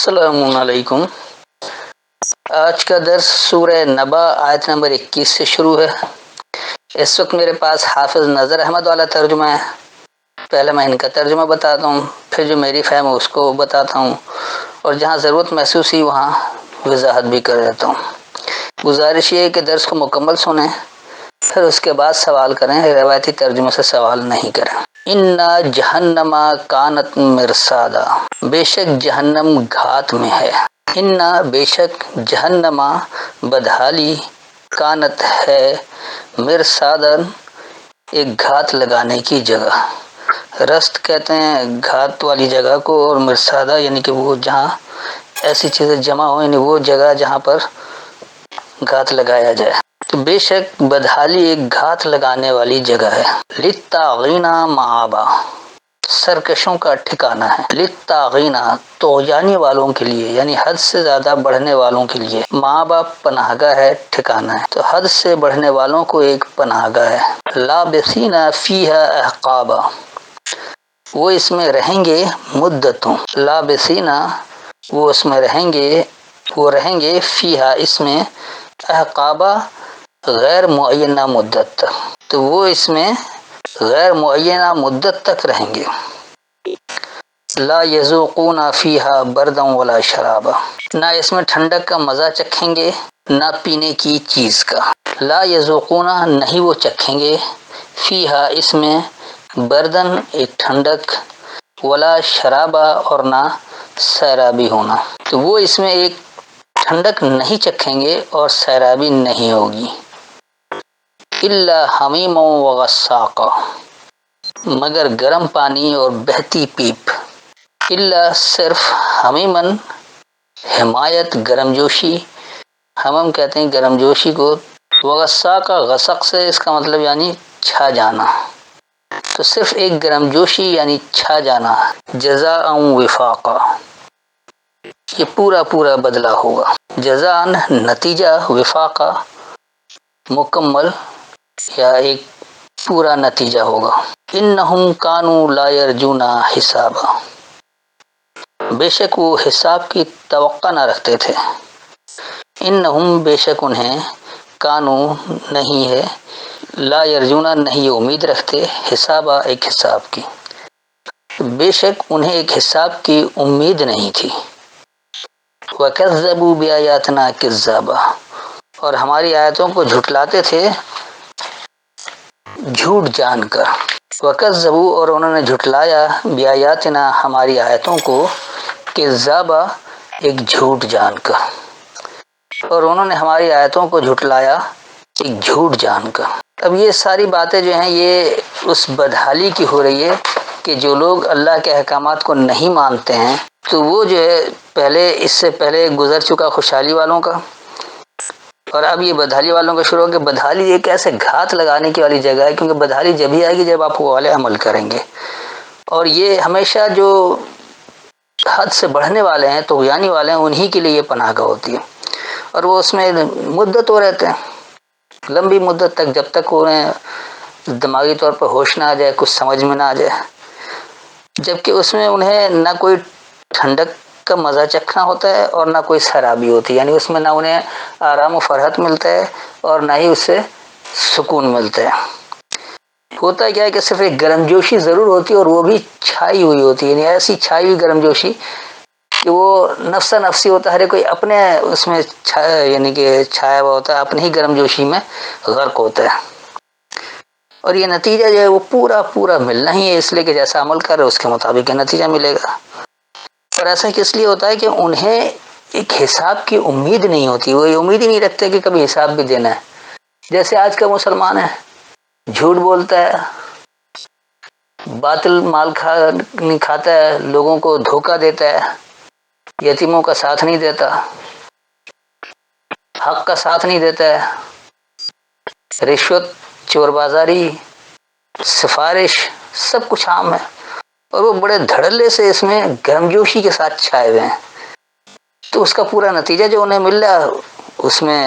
السلام علیکم۔ آج کا درس سورہ نبا آیت نمبر 21 سے شروع ہے۔ اس وقت میرے پاس حافظ نظر احمد والا ترجمہ ہے۔ پہلے میں ان کا ترجمہ بتاتا ہوں، پھر جو میری فہم ہے اس کو بتاتا ہوں، اور جہاں ضرورت محسوس ہوئی وہاں وضاحت بھی کر دیتا ہوں۔ گزارش یہ ہے کہ درس کو مکمل سنیں، پھر اس کے بعد سوال کریں، روایتی ترجمے سے سوال نہیں کریں۔ اِنَّ جہنم کانت مرصادا، بے شک جہنم گھات میں ہے۔ ان بے شک جہنم بدحالی کانت ہے مرصادن ایک گھات لگانے کی جگہ۔ رست کہتے ہیں گھات والی جگہ کو، اور مرصادہ یعنی کہ وہ جہاں ایسی چیزیں جمع ہو، یعنی وہ جگہ جہاں پر گھات لگایا جائے۔ تو بے شک بدحالی ایک گھات لگانے والی جگہ ہے۔ للطاغین مآبا، سرکشوں کا ٹھکانہ ہے۔ للطاغین طغیانی والوں کے لیے، یعنی حد سے زیادہ بڑھنے والوں کے لیے۔ مآبا پناہ گاہ ہے، ٹھکانہ ہے، تو حد سے بڑھنے والوں کو ایک پناہ گاہ ہے۔ لابثین فیہا احقابا، وہ اس میں رہیں گے مدتوں۔ لابثین، وہ اس میں رہیں گے، وہ رہیں گے فیہا اس میں احقابا غیر معینہ مدت تک، تو وہ اس میں غیر معینہ مدت تک رہیں گے۔ لا یذوقون فیہا بردا ولا شرابا، نہ اس میں ٹھنڈک کا مزہ چکھیں گے نہ پینے کی چیز کا۔ لا یذوقون، نہیں وہ چکھیں گے، فیہا اس میں بردن ایک ٹھنڈک، ولا شرابا اور نہ سیرابی ہونا، تو وہ اس میں ایک ٹھنڈک نہیں چکھیں گے اور سیرابی نہیں ہوگی۔ الا حمیما وغساقا، مگر گرم پانی اور بہتی پیپ۔ الا صرف حمیمن حمایت گرم جوشی، حمم کہتے ہیں گرم جوشی کو، وغساقا غسق سے اس کا مطلب یعنی چھا جانا، تو صرف ایک گرم جوشی یعنی چھا جانا۔ جزاء وفاقا، یہ پورا پورا بدلہ ہوگا۔ جزاء نتیجہ، وفاقا مکمل یا ایک پورا نتیجہ ہوگا۔ انہم کانوا لا یرجون حسابا، بے شک وہ حساب کی توقع نہ رکھتے تھے۔ انہم بے شک انہیں، کانوا نہیں ہے، لا یرجون نہیں امید رکھتے، حسابا ایک حساب کی، بے شک انہیں ایک حساب کی امید نہیں تھی۔ وَكَذَّبُوا بِآيَاتِنَا كِذَّابًا، اور ہماری آیتوں کو جھٹلاتے تھے جھوٹ جان کر۔ وَكَذَّبُوا، اور انہوں نے جھٹلایا، بِآيَاتِنَا ہماری آیتوں کو، كِذَّابًا ایک جھوٹ جان کر، اور انہوں نے ہماری آیتوں کو جھٹلایا ایک جھوٹ جان کر۔ اب یہ ساری باتیں جو ہیں یہ اس بدحالی کی ہو رہی ہے کہ جو لوگ اللہ کے احکامات کو نہیں مانتے ہیں، تو وہ جو ہے پہلے، اس سے پہلے گزر چکا خوشحالی والوں کا، اور اب یہ بدحالی والوں کا شروع ہو کہ بدحالی ایک ایسے گھات لگانے کی والی جگہ ہے، کیونکہ بدحالی جب ہی آئے گی جب آپ وہ والے عمل کریں گے، اور یہ ہمیشہ جو حد سے بڑھنے والے ہیں، طغیانی والے ہیں، انہی کے لیے یہ پناہ گاہ ہوتی ہے، اور وہ اس میں مدت ہو رہتے ہیں، لمبی مدت تک، جب تک انہیں دماغی طور پر ہوش نہ آ جائے، کچھ سمجھ میں نہ آ جائے، جبکہ اس میں انہیں نہ کوئی ٹھنڈک کا مزہ چکھنا ہوتا ہے اور نہ کوئی سرابی ہوتی ہے، یعنی اس میں نہ انہیں آرام و فرحت ملتا ہے اور نہ ہی اس سے سکون ملتا ہے۔ ہوتا کیا ہے کہ صرف ایک گرم جوشی ضرور ہوتی ہے، اور وہ بھی چھائی ہوئی ہوتی ہے، یعنی ایسی چھائی ہوئی گرم جوشی کہ وہ نفسا نفسی ہوتا ہے، ہر کوئی اپنے اس میں یعنی کہ چھایا ہوا ہوتا ہے، اپنی ہی گرم جوشی میں غرق ہوتا ہے، اور یہ نتیجہ جو ہے وہ پورا پورا ملنا ہی ہے، اس لیے کہ جیسا عمل کر رہے اس کے مطابق یہ نتیجہ ملے گا۔ اور ایسا کس لیے ہوتا ہے کہ انہیں ایک حساب کی امید نہیں ہوتی، وہ یہ امید ہی نہیں رکھتے کہ کبھی حساب بھی دینا ہے۔ جیسے آج کا مسلمان ہے، جھوٹ بولتا ہے، باطل مال کھاتا ہے، لوگوں کو دھوکہ دیتا ہے، یتیموں کا ساتھ نہیں دیتا، حق کا ساتھ نہیں دیتا ہے، رشوت، چور بازاری، سفارش، سب کچھ عام ہے، اور وہ بڑے دھڑلے سے اس میں گرمجوشی کے ساتھ چھائے ہوئے ہیں، تو اس کا پورا نتیجہ جو انہیں مل رہا ہے اس میں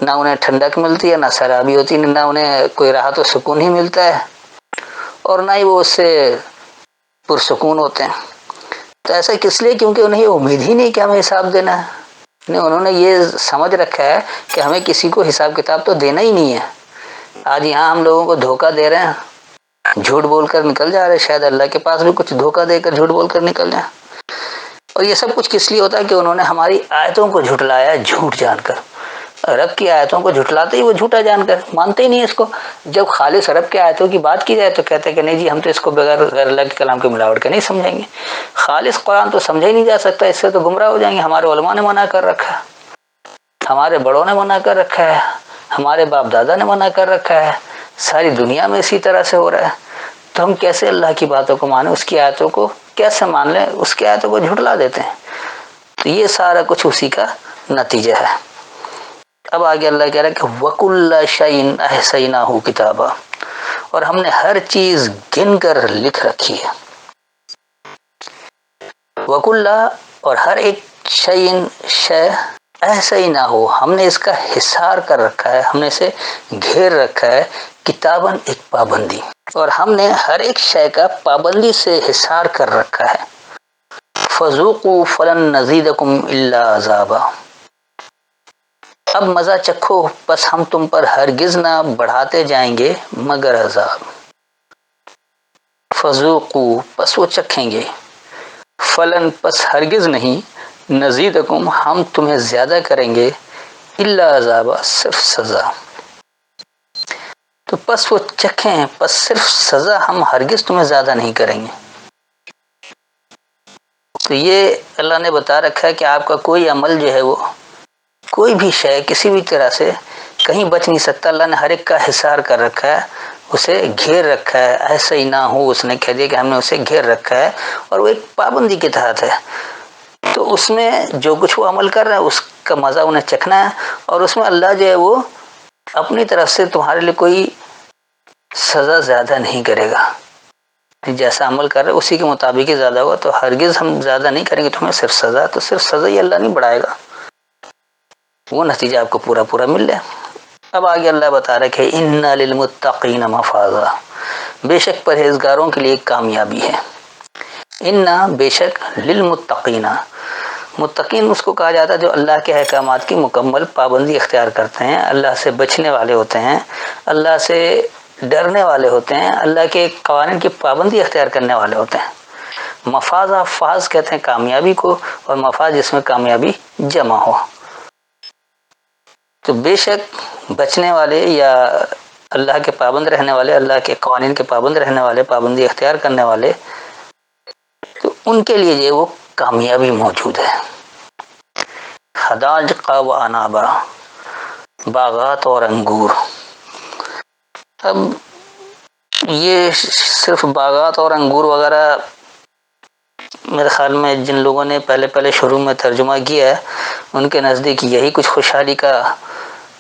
نہ انہیں ٹھنڈک ملتی ہے، نہ سرابی ہوتی ہے، نہ انہیں کوئی راحت و سکون ہی ملتا ہے، اور نہ ہی وہ اس سے پرسکون ہوتے ہیں۔ تو ایسا کس لیے؟ کیونکہ انہیں یہ امید ہی نہیں کہ ہمیں حساب دینا ہے. نہیں، انہوں نے یہ سمجھ رکھا ہے کہ ہمیں کسی کو حساب کتاب تو دینا ہی نہیں ہے. آج یہاں ہم لوگوں کو دھوکہ دے رہے ہیں، جھوٹ بول کر نکل جا رہے ہیں، شاید اللہ کے پاس بھی کچھ دھوکہ دے کر جھوٹ بول کر نکل جائیں. اور یہ سب کچھ کس لیے ہوتا ہے؟ کہ انہوں نے ہماری آیتوں کو جھٹلایا جھوٹ جان کر. رب کی آیتوں کو جھٹلاتے ہی وہ جھوٹا جان کر، مانتے ہی نہیں اس کو. جب خالص رب کے آیتوں کی بات کی جائے تو کہتے ہیں کہ نہیں جی، ہم تو اس کو بغیر غیر اللہ کے کلام کے ملاوٹ کے نہیں سمجھیں گے. خالص قرآن تو سمجھا ہی نہیں جا سکتا، اس سے تو گمراہ ہو جائیں گے. ہمارے علماء نے منع کر رکھا ہے، ہمارے بڑوں نے منع کر رکھا ہے، ہمارے باپ دادا نے منع کر رکھا ہے، ساری دنیا میں اسی طرح سے ہو رہا ہے. تو ہم کیسے اللہ کی باتوں کو مانیں؟ اس کی آیتوں کو کیسے مان لیں؟ اس کی آیتوں کو جھٹلا دیتے ہیں. تو یہ سارا کچھ اسی کا نتیجہ ہے. اب آگے اللہ کہہ رہا ہے کہ وَكُلَّ شَيْءٍ أَحْصَيْنَاهُ كِتَابًا، اور ہم نے ہر چیز گن کر لکھ رکھی ہے. وَكُلَّ، اور ہر ایک، شَيْءٍ، شے، أَحْصَيْنَاهُ، ہم نے اس کا حصار کر رکھا ہے، ہم نے اسے گھیر رکھا ہے. کتاباً، ایک پابندی، اور ہم نے ہر ایک شے کا پابندی سے حصار کر رکھا ہے. فَذُوقُوا فَلَن نَّزِيدَكُمْ إِلَّا عَذَابًا، اب مزہ چکھو، بس ہم تم پر ہرگز نہ بڑھاتے جائیں گے مگر عذاب. فَذُوقُوا، پس وہ چکھیں گے. فلن، پس ہرگز نہیں. نزیدکم، ہم تمہیں زیادہ کریں گے. الا عذابا، صرف سزا. تو پس وہ چکھیں، پس صرف سزا، ہم ہرگز تمہیں زیادہ نہیں کریں گے. تو یہ اللہ نے بتا رکھا ہے کہ آپ کا کوئی عمل جو ہے، وہ کوئی بھی شے کسی بھی طرح سے کہیں بچ نہیں سکتا. اللہ نے ہر ایک کا حصار کر رکھا ہے، اسے گھیر رکھا ہے. ایسا ہی نہ ہو، اس نے کہہ دیا کہ ہم نے اسے گھیر رکھا ہے، اور وہ ایک پابندی کے تحت ہے. تو اس میں جو کچھ وہ عمل کر رہا ہے اس کا مزہ انہیں چکھنا ہے. اور اس میں اللہ جو ہے وہ اپنی طرف سے تمہارے لیے کوئی سزا زیادہ نہیں کرے گا. جیسا عمل کر رہے اسی کے مطابق ہی زیادہ ہوگا. تو ہرگز ہم زیادہ نہیں کریں گے تمہیں، صرف سزا. تو صرف سزا ہی اللہ نہیں بڑھائے گا، وہ نتیجہ آپ کو پورا پورا مل جائے. اب آگے اللہ بتا رہے کہ ان للمتقین مفازا، بے شک پرہیزگاروں کے لیے کامیابی ہے. ان، بے شک، للمتقین، متقین اس کو کہا جاتا ہے جو اللہ کے احکامات کی مکمل پابندی اختیار کرتے ہیں، اللہ سے بچنے والے ہوتے ہیں، اللہ سے ڈرنے والے ہوتے ہیں، اللہ کے قوانین کی پابندی اختیار کرنے والے ہوتے ہیں. مفازہ، فاز کہتے ہیں کامیابی کو، اور مفاز جس میں کامیابی جمع ہو. تو بے شک بچنے والے یا اللہ کے پابند رہنے والے، اللہ کے قوانین کے پابند رہنے والے، پابندی اختیار کرنے والے، تو ان کے لیے جو وہ کامیابی موجود ہے. حدائق و انابا، باغات اور انگور. اب یہ صرف باغات اور انگور وغیرہ میرے خیال میں جن لوگوں نے پہلے شروع میں ترجمہ کیا ہے ان کے نزدیک یہی کچھ خوشحالی کا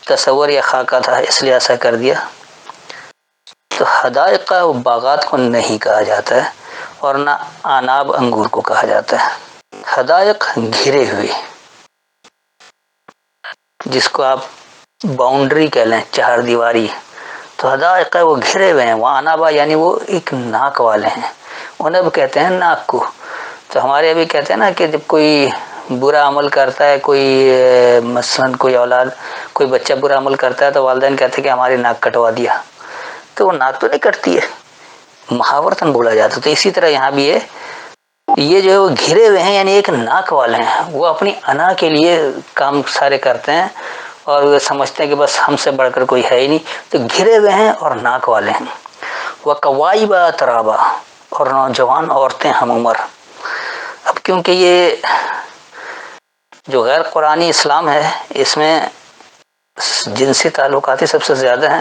تصور یا خاکہ تھا، اس لیے ایسا کر دیا. تو حدائق و باغات کو نہیں کہا جاتا ہے، اور نہ آناب انگور کو کہا جاتا ہے. حدائق گھرے ہوئے، جس کو آپ باؤنڈری کہہ لیں، چہار دیواری. تو حدائق وہ گھرے ہوئے ہیں. وہ آنابا یعنی وہ ایک ناک والے ہیں، انب کہتے ہیں ناک کو. تو ہمارے ابھی کہتے ہیں نا کہ جب کوئی برا عمل کرتا ہے، کوئی مثلاً کوئی اولاد، کوئی بچہ برا عمل کرتا ہے تو والدین کہتے ہیں کہ ہماری ناک کٹوا دیا. تو وہ ناک تو نہیں کٹتی ہے، محاورتاً بولا جاتا. تو اسی طرح یہاں بھی ہے، یہ جو ہے وہ گھرے ہوئے ہیں، یعنی ایک ناک والے ہیں. وہ اپنی انا کے لیے کام سارے کرتے ہیں، اور وہ سمجھتے ہیں کہ بس ہم سے بڑھ کر کوئی ہے ہی نہیں. تو گھرے ہوئے ہیں اور ناک والے ہیں. وَكَوَائِبَ أَتْرَابًا، اور نوجوان عورتیں ہم عمر. اب کیونکہ یہ جو غیر قرآنی اسلام ہے، اس میں جنسی تعلقات سب سے زیادہ ہیں،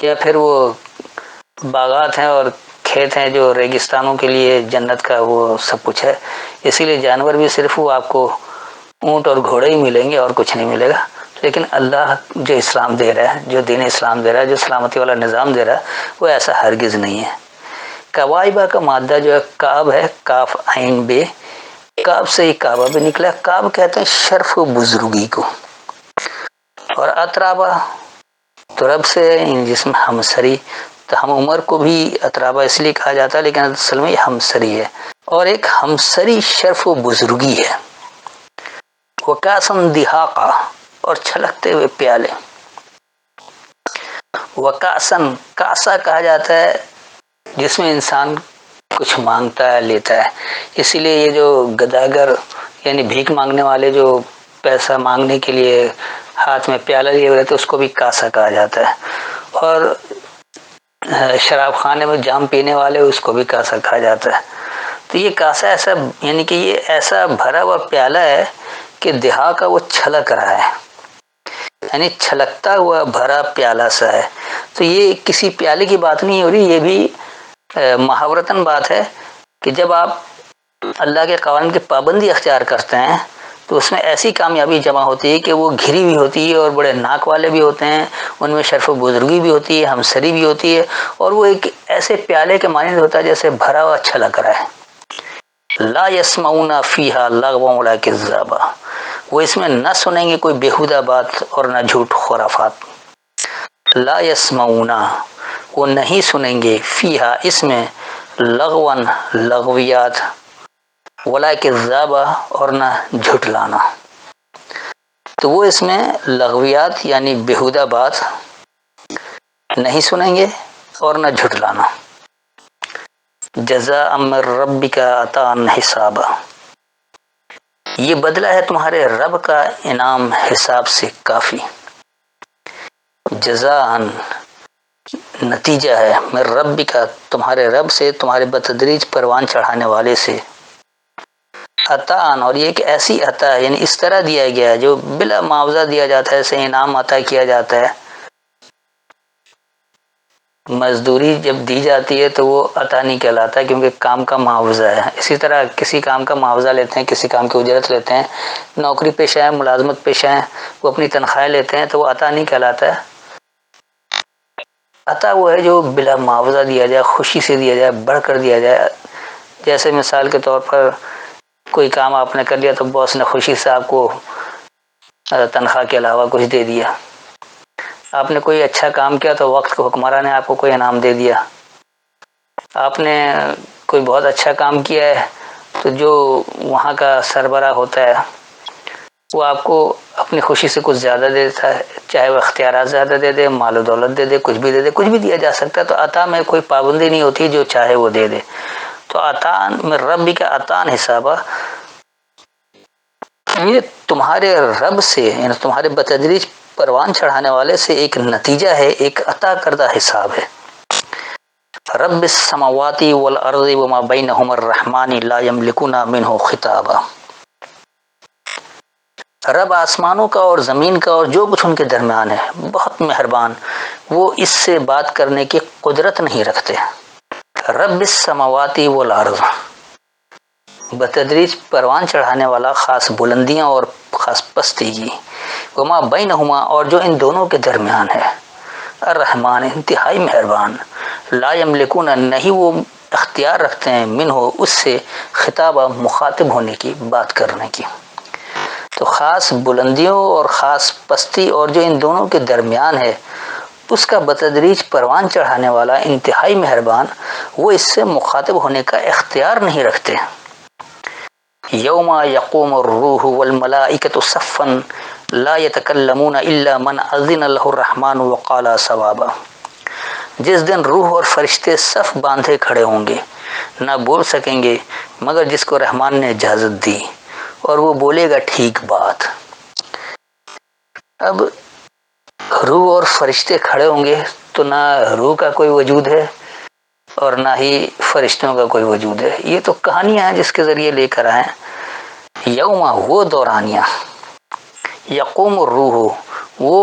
یا پھر وہ باغات ہیں اور کھیت ہیں جو ریگستانوں کے لیے جنت کا وہ سب کچھ ہے. اسی لیے جانور بھی صرف وہ آپ کو اونٹ اور گھوڑے ہی ملیں گے اور کچھ نہیں ملے گا. لیکن اللہ جو اسلام دے رہا ہے، جو دین اسلام دے رہا ہے، جو سلامتی والا نظام دے رہا ہے، وہ ایسا ہرگز نہیں ہے. کوائبہ کا مادہ جو ہے کعب ہے، کاف عین بے. کعب سے ہی کعبہ بھی نکلا. کعب کہتے ہیں شرف و بزرگی کو. اور اترابہ تو رب سے جس میں ہمسری. تو ہم عمر کو بھی اترابہ اس لیے کہا جاتا ہے، لیکن اصل میں یہ ہمسری ہے. اور ایک ہمسری شرف و بزرگی ہے، وکاسن دہاقہ اور چھلکتے ہوئے پیالے، وکاسن کاسا کہا جاتا ہے جس میں انسان کچھ مانگتا ہے لیتا ہے، اسی لیے یہ جو گداگر یعنی بھیک مانگنے والے جو پیسہ مانگنے کے لیے ہاتھ میں پیالہ لیے ہوئے رہتے اس کو بھی کاسا کہا جاتا ہے، اور شراب خانے میں جام پینے والے اس کو بھی کاسا کہا جاتا ہے۔ تو یہ کاسا ایسا یعنی کہ یہ ایسا بھرا ہوا پیالہ ہے کہ دہا کا وہ چھلک رہا ہے، یعنی چھلکتا ہوا بھرا پیالہ سا ہے۔ تو یہ کسی پیالے کی بات نہیں ہو رہی، یہ بھی محاورتاً بات ہے کہ جب آپ اللہ کے قوانین کی پابندی اختیار کرتے ہیں تو اس میں ایسی کامیابی جمع ہوتی ہے کہ وہ گھری بھی ہوتی ہے اور بڑے ناک والے بھی ہوتے ہیں، ان میں شرف و بزرگی بھی ہوتی ہے، ہمسری بھی ہوتی ہے، اور وہ ایک ایسے پیالے کے مانند ہوتا ہے جیسے بھرا ہوا چھلک رہا ہے۔ لا یسمعون فیہا لغوا ولا کذابا، وہ اس میں نہ سنیں گے کوئی بیہودہ بات اور نہ جھوٹ خرافات۔ لا یسمعون، وہ نہیں سنیں گے، فیہا اس میں، لغون لغویات، ولا کذابا اور نہ جھٹلانا، تو وہ اس میں لغویات یعنی بیہودہ بات نہیں سنیں گے اور نہ جھٹلانا۔ جزاء من ربک عطاء حسابا، یہ بدلہ ہے تمہارے رب کا انعام حساب سے کافی۔ جزاء نتیجہ ہے، من ربک تمہارے رب سے، تمہارے بتدریج پروان چڑھانے والے سے، عطاء، اور یہ ایک ایسی عطا ہے یعنی اس طرح دیا گیا ہے جو بلا معاوضہ دیا جاتا ہے، ایسے انعام عطا کیا جاتا ہے۔ مزدوری جب دی جاتی ہے تو وہ عطا نہیں کہلاتا کیونکہ کام کا معاوضہ ہے، اسی طرح کسی کام کا معاوضہ لیتے ہیں، کسی کام کی اجرت لیتے ہیں، نوکری پیشہ ہے، ملازمت پیشہ ہے، وہ اپنی تنخواہیں لیتے ہیں تو وہ عطا نہیں کہلاتا ہے۔ عطا وہ ہے جو بلا معاوضہ دیا جائے، خوشی سے دیا جائے، بڑھ کر دیا جائے۔ جیسے مثال کے طور پر کوئی کام آپ نے کر لیا تو باس نے خوشی سے آپ کو تنخواہ کے علاوہ کچھ دے دیا، آپ نے کوئی اچھا کام کیا تو وقت کو حکمراں نے آپ کو کوئی انعام دے دیا، آپ نے کوئی بہت اچھا کام کیا ہے تو جو وہاں کا سربراہ ہوتا ہے وہ آپ کو اپنی خوشی سے کچھ زیادہ دے دیتا ہے، چاہے وہ اختیارات زیادہ دے دے، مال و دولت دے دے، کچھ بھی دے دے، کچھ بھی دیا جا سکتا ہے۔ تو عطا میں کوئی پابندی نہیں ہوتی، جو چاہے وہ دے دے۔ تو عطاء من ربک عطاء حسابا، یہ تمہارے رب سے یعنی تمہارے بتدریج پروان چڑھانے والے سے ایک نتیجہ ہے، ایک عطا کردہ حساب ہے۔ رب السماوات والارض وما بینہما الرحمن لا یملکون منہ خطابا، رب آسمانوں کا اور زمین کا اور جو کچھ ان کے درمیان ہے بہت مہربان، وہ اس سے بات کرنے کی قدرت نہیں رکھتے۔ رب السماوات والارض، بتدریج پروان چڑھانے والا، خاص بلندیاں اور خاص پستی کی، وما بینہما اور جو ان دونوں کے درمیان ہے، الرحمن انتہائی مہربان، لا یملکون نہیں وہ اختیار رکھتے ہیں، منہ اس سے، خطابہ مخاطب ہونے کی، بات کرنے کی۔ تو خاص بلندیوں اور خاص پستی اور جو ان دونوں کے درمیان ہے اس کا بتدریج پروان چڑھانے والا انتہائی مہربان، وہ اس سے مخاطب ہونے کا اختیار نہیں رکھتے۔ یوم یقوم الروح والملائکۃ صفا لا یتکلمون الا من اذن له الرحمن وقال صوابا، جس دن روح اور فرشتے صف باندھے کھڑے ہوں گے، نہ بول سکیں گے مگر جس کو رحمان نے اجازت دی، اور وہ بولے گا ٹھیک بات۔ اب روح اور فرشتے کھڑے ہوں گے تو نہ روح کا کوئی وجود ہے اور نہ ہی فرشتوں کا کوئی وجود ہے، یہ تو کہانیاں ہیں جس کے ذریعے لے کر آئیں۔ یوم وہ دورانیہ، یقوم الروح وہ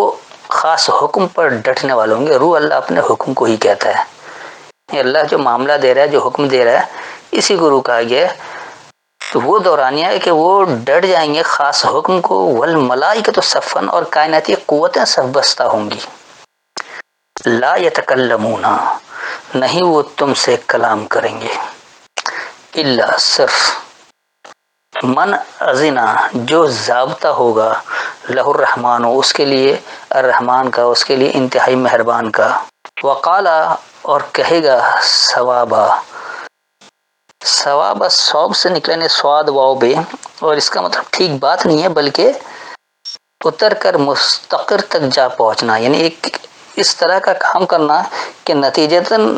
خاص حکم پر ڈٹنے والے ہوں گے، روح اللہ اپنے حکم کو ہی کہتا ہے، یہ اللہ جو معاملہ دے رہا ہے، جو حکم دے رہا ہے اسی کو روح کہا گیا ہے۔ تو وہ دورانیہ ہے کہ وہ ڈٹ جائیں گے خاص حکم کو، والملائکۃ صفا اور کائناتی قوتیں صف بستہ ہوں گی، لا یتکلمون نہیں وہ تم سے کلام کریں گے، الا صرف، من اذنا جو ضابطہ ہوگا، لہ الرحمن اس کے لیے، الرحمن کا اس کے لیے انتہائی مہربان کا، وقالا اور کہے گا، ثوابا ثواب صوب سے نکلنے سواد واو بے، اور اس کا مطلب ٹھیک بات نہیں ہے بلکہ اتر کر مستقر تک جا پہنچنا، یعنی ایک اس طرح کا کام کرنا کہ نتیجتاً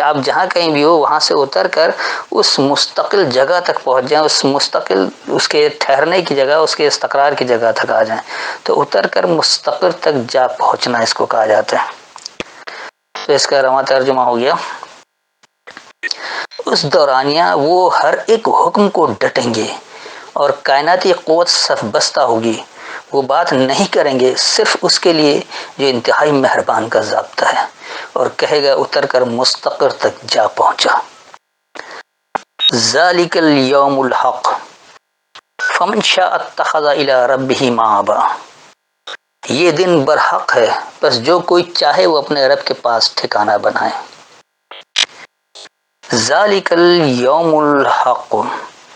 آپ جہاں کہیں بھی ہو وہاں سے اتر کر اس مستقل جگہ تک پہنچ جائیں، اس مستقل اس کے ٹھہرنے کی جگہ، اس کے استقرار کی جگہ تک آ جائیں، تو اتر کر مستقر تک جا پہنچنا اس کو کہا جاتا ہے۔ تو اس کا رواں ترجمہ ہو گیا، اس دورانیہ وہ ہر ایک حکم کو ڈٹیں گے اور کائناتی قوت صف بستہ ہوگی، وہ بات نہیں کریں گے صرف اس کے لیے جو انتہائی مہربان کا ضابطہ ہے، اور کہے گا اتر کر مستقر تک جا پہنچا۔ ذالک الیوم الحق فمن شاء اتخذ الی ربہ مآبا، یہ دن برحق ہے، بس جو کوئی چاہے وہ اپنے رب کے پاس ٹھکانہ بنائے۔ ذالک الیوم الحق،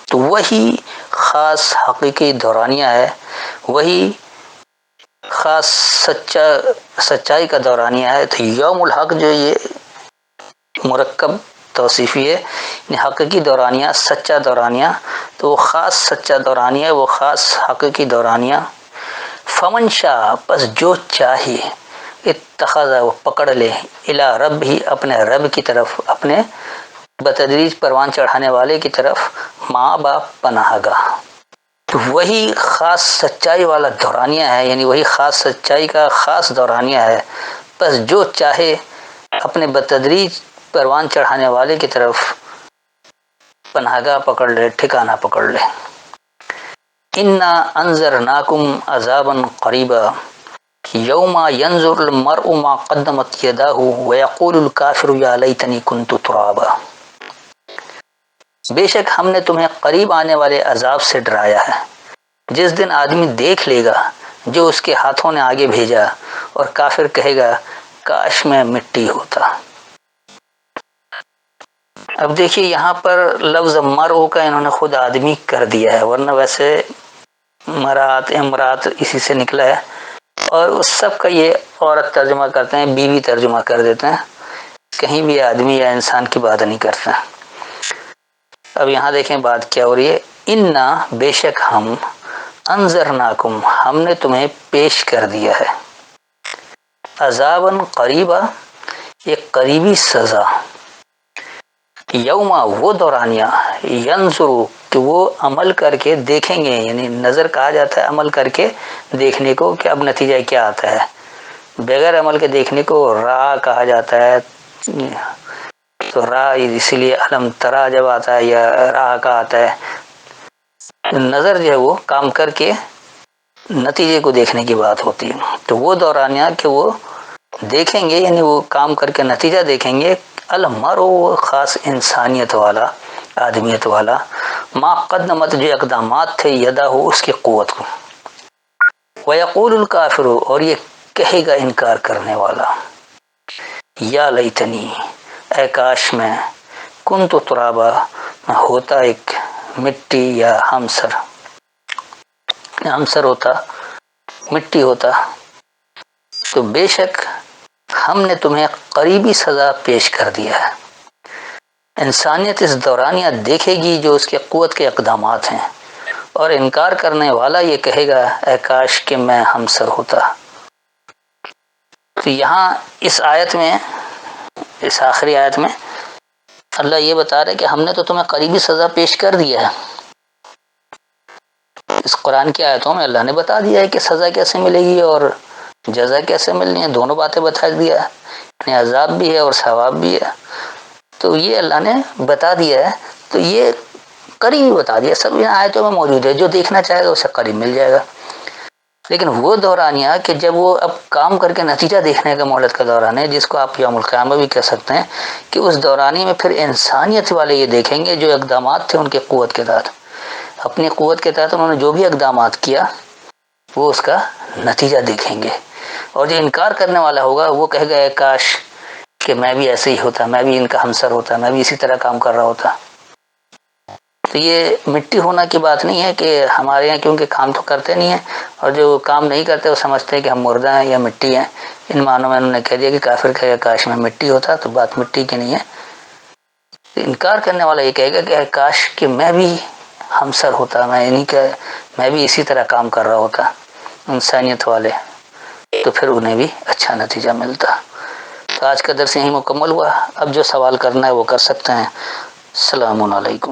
تو وہی خاص حقیقی دورانیہ ہے، وہی خاص سچائی کا دورانیہ ہے۔ تو یوم الحق جو یہ مرکب توصیفی ہے، یعنی حقیقی دورانیہ، سچا دورانیہ، تو وہ خاص سچا دورانیہ، وہ خاص حقیقی دورانیہ۔ فمن شاء، پس جو چاہے، اتخذ، وہ پکڑ لے، الی رب ہی، اپنے رب کی طرف، اپنے بتدریج پروان چڑھانے والے کی طرف، ماں باپ پناہ گاہ۔ تو وہی خاص سچائی والا دورانیہ ہے، یعنی وہی خاص سچائی کا خاص دورانیہ ہے، بس جو چاہے اپنے بتدریج پروان چڑھانے والے کی طرف پناہ گاہ پکڑ لے، ٹھکانہ پکڑ لے۔ انا انذرناکم عذابا قریبا یوم ینظر المرء ما قدمت یداہ ویقول الکافر یا لیتنی کنت ترابا، بے شک ہم نے تمہیں قریب آنے والے عذاب سے ڈرایا ہے، جس دن آدمی دیکھ لے گا جو اس کے ہاتھوں نے آگے بھیجا، اور کافر کہے گا کاش میں مٹی ہوتا۔ اب دیکھیے یہاں پر لفظ مرء کا انہوں نے خود آدمی کر دیا ہے، ورنہ ویسے مرات امرات اسی سے نکلا ہے، اور اس سب کا یہ عورت ترجمہ کرتے ہیں، بیوی ترجمہ کر دیتے ہیں، کہیں بھی آدمی یا انسان کی بات نہیں کرتے۔ اب یہاں دیکھیں بات کیا ہو رہی ہے، انا، بے شک ہم، انذرناکم، ہم نے تمہیں پیش کر دیا ہے، عذاباً قریبا، ایک قریبی سزا، یوما، وہ دورانیہ، ینظرو، کہ وہ عمل کر کے دیکھیں گے، یعنی نظر کہا جاتا ہے عمل کر کے دیکھنے کو کہ اب نتیجہ کیا آتا ہے، بغیر عمل کے دیکھنے کو را کہا جاتا ہے، تو را اسی لیے علم ترا جب آتا ہے یا را کا آتا ہے، نظر جو ہے وہ کام کر کے نتیجے کو دیکھنے کی بات ہوتی ہے۔ تو وہ دورانیہ کہ وہ دیکھیں گے، یعنی وہ کام کر کے نتیجہ دیکھیں گے، المرء، وہ خاص انسانیت والا، آدمیت والا، ما قدمت، جو اقدامات تھے، یدا ہو، اس کی قوت کو، ویقول الکافر، اور یہ کہے گا انکار کرنے والا، یا لیتنی، اے کاش میں، کنت ترابا، میں ہوتا ایک مٹی یا ہمسر ہوتا، مٹی ہوتا۔ تو بے شک ہم نے تمہیں قریبی سزا پیش کر دیا ہے، انسانیت اس دورانیہ دیکھے گی جو اس کے قوت کے اقدامات ہیں، اور انکار کرنے والا یہ کہے گا اے کاش کہ میں ہمسر ہوتا۔ تو یہاں اس آیت میں، اس آخری آیت میں اللہ یہ بتا رہے کہ ہم نے تو تمہیں قریبی سزا پیش کر دیا ہے۔ اس قرآن کی آیتوں میں اللہ نے بتا دیا ہے کہ سزا کیسے ملے گی اور جزا کیسے ملنی ہے، دونوں باتیں بتا دیا ہے، یعنی عذاب بھی ہے اور ثواب بھی ہے، تو یہ اللہ نے بتا دیا ہے، تو یہ قریب بتا دیا، سب ان آیتوں میں موجود ہے، جو دیکھنا چاہے گا اسے قریب مل جائے گا۔ لیکن وہ دورانیہ کہ جب وہ اب کام کر کے نتیجہ دیکھنے کا مہلت کا دوران ہے، جس کو آپ یوم القیامہ بھی کہہ سکتے ہیں، کہ اس دورانی میں پھر انسانیت والے یہ دیکھیں گے جو اقدامات تھے ان کے قوت کے تحت، اپنی قوت کے تحت انہوں نے جو بھی اقدامات کیا وہ اس کا نتیجہ دیکھیں گے، اور جو انکار کرنے والا ہوگا وہ کہے گا اے کاش کہ میں بھی ایسے ہی ہوتا، میں بھی ان کا ہمسر ہوتا، میں بھی اسی طرح کام کر رہا ہوتا۔ تو یہ مٹی ہونا کی بات نہیں ہے کہ ہمارے یہاں کیونکہ کام تو کرتے نہیں ہیں، اور جو کام نہیں کرتے وہ سمجھتے ہیں کہ ہم مردہ ہیں یا مٹی ہیں، ان معنوں میں انہوں نے کہہ دیا کہ کافر کہے کاش میں مٹی ہوتا، تو بات مٹی کی نہیں ہے، انکار کرنے والا یہ کہے گا کہ کاش کہ میں بھی ہمسر ہوتا، میں بھی اسی طرح کام کر رہا ہوتا انسانیت والے، تو پھر انہیں بھی اچھا نتیجہ ملتا۔ تو آج کا درس یہیں مکمل ہوا، اب جو سوال کرنا ہے وہ کر سکتے ہیں۔ السلام علیکم۔